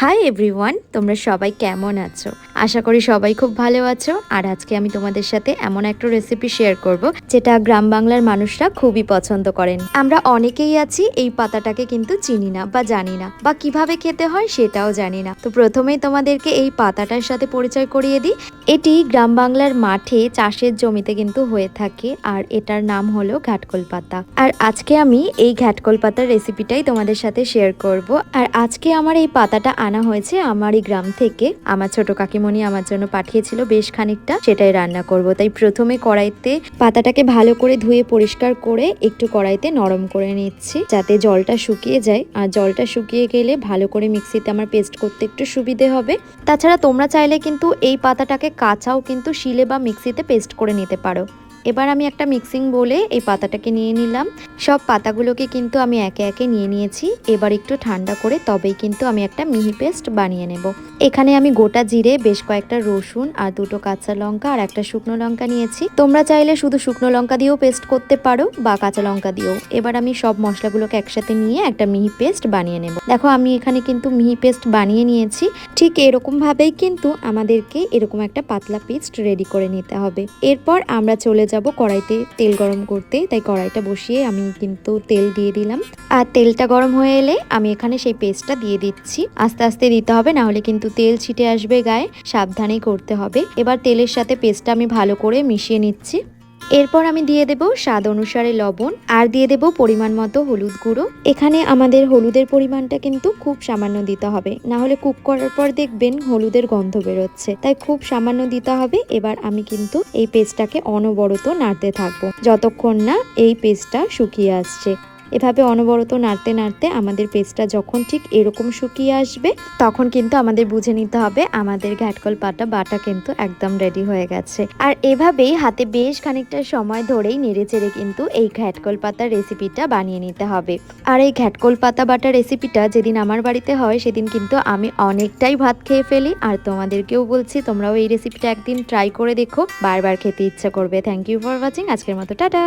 Hi everyone, তোমরা সবাই কেমন আছো? আশা করি সবাই খুব ভালো আছো। আর আজকে আমি তোমাদের সাথে এমন একটা রেসিপি শেয়ার করব যেটা গ্রাম বাংলার মানুষরা খুবই পছন্দ করেন। আমরা অনেকেই আছি এই পাতাটাকে কিন্তু চিনি না বা জানি না, বা কিভাবে খেতে হয় সেটাও জানি না। তো প্রথমেই তোমাদেরকে এই পাতাটার সাথে পরিচয় করিয়ে দিই। এটি গ্রাম বাংলার মাঠে চাষের জমিতে কিন্তু হয়ে থাকে, আর এটার নাম হলো ঘাটকোল পাতা। আর আজকে আমি এই ঘাটকোল পাতার রেসিপিটাই তোমাদের সাথে শেয়ার করব। আর আজকে আমার এই পাতাটা আনা হয়েছে আমারই গ্রাম থেকে। আমার ছোট কাকিমণি আমার জন্য পাঠিয়েছিল বেশ খানিকটা, সেটাই রান্না করব। তাই প্রথমে কড়াইতে পাতাটাকে ভালো করে ধুয়ে পরিষ্কার করে একটু কড়াইতে নরম করে নিচ্ছি, যাতে জলটা শুকিয়ে যায়। আর জলটা শুকিয়ে গেলে ভালো করে মিক্সিতে আমার পেস্ট করতে একটু সুবিধে হবে। তাছাড়া তোমরা চাইলে কিন্তু এই পাতাটাকে কাঁচাও কিন্তু শিলে বা মিক্সিতে পেস্ট করে নিতে পারো। এবার আমি একটা মিক্সিং বলে এই পাতাটাকে নিয়ে নিলাম। সব পাতাগুলোকে কিন্তু আমি একে একে নিয়ে নিয়েছি। এবার একটু ঠান্ডা করে তবেই কিন্তু আমি একটা মিহি পেস্ট বানিয়ে নেব। এখানে আমি গোটা জিরে, বেশ কয়েকটা রসুন আর দুটো কাঁচা লঙ্কা আর একটা শুকনো লঙ্কা নিয়েছি। তোমরা চাইলে শুধু শুকনো লঙ্কা দিয়েও পেস্ট করতে পারো বা কাঁচা লঙ্কা দিয়েও। এবার আমি সব মশলাগুলোকে একসাথে নিয়ে একটা মিহি পেস্ট বানিয়ে নেব। দেখো আমি এখানে কিন্তু মিহি পেস্ট বানিয়ে নিয়েছি। ঠিক এরকম ভাবেই কিন্তু আমাদেরকে এরকম একটা পাতলা পেস্ট রেডি করে নিতে হবে। এরপর আমরা চলে যাব কড়াইতে তেল গরম করতে। তাই কড়াইটা বসিয়ে আমি কিন্তু তেল দিয়ে দিলাম। আর তেলটা গরম হয়ে এলে আমি এখানে সেই পেস্টটা দিয়ে দিচ্ছি। আস্তে আস্তে দিতে হবে, না হলে কিন্তু তেল ছিটে আসবে গায়ে, সাবধানেই করতে হবে। এবার তেলের সাথে পেস্টটা আমি ভালো করে মিশিয়ে নিচ্ছি। এরপর আমি দিয়ে দেব স্বাদ অনুসারে লবণ, আর দিয়ে দেব পরিমাণ মতো হলুদ গুঁড়ো। এখানে আমাদের হলুদের পরিমাণটা কিন্তু খুব সামান্য দিতে হবে, না হলে কুক করার পর দেখবেন হলুদের গন্ধ বেরোচ্ছে, তাই খুব সামান্য দিতে হবে। এবার আমি কিন্তু এই পেস্টটাকে অনবরত নাড়তে থাকবো যতক্ষণ না এই পেস্টটা শুকিয়ে আসছে। এভাবে অনবরত নাড়তে নাড়তে আমাদের পেস্টটা যখন ঠিক এরকম শুকিয়ে আসবে, তখন কিন্তু আমাদের বুঝে নিতে হবে আমাদের ঘাটকল পাতা বাটা কিন্তু একদম রেডি হয়ে গেছে। আর এভাবেই হাতে বেশ খানিকটা সময় ধরেই নেড়ে চেড়ে কিন্তু এই ঘাটকল পাতার রেসিপিটা বানিয়ে নিতে হবে। আর এই ঘাটকল পাতা বাটা রেসিপিটা যেদিন আমার বাড়িতে হয় সেদিন কিন্তু আমি অনেকটাই ভাত খেয়ে ফেলি। আর তোমাদেরকেও বলছি তোমরাও এই রেসিপিটা একদিন ট্রাই করে দেখো, বারবার খেতে ইচ্ছা করবে। Thank you for watching. আজকের মতো টাটা।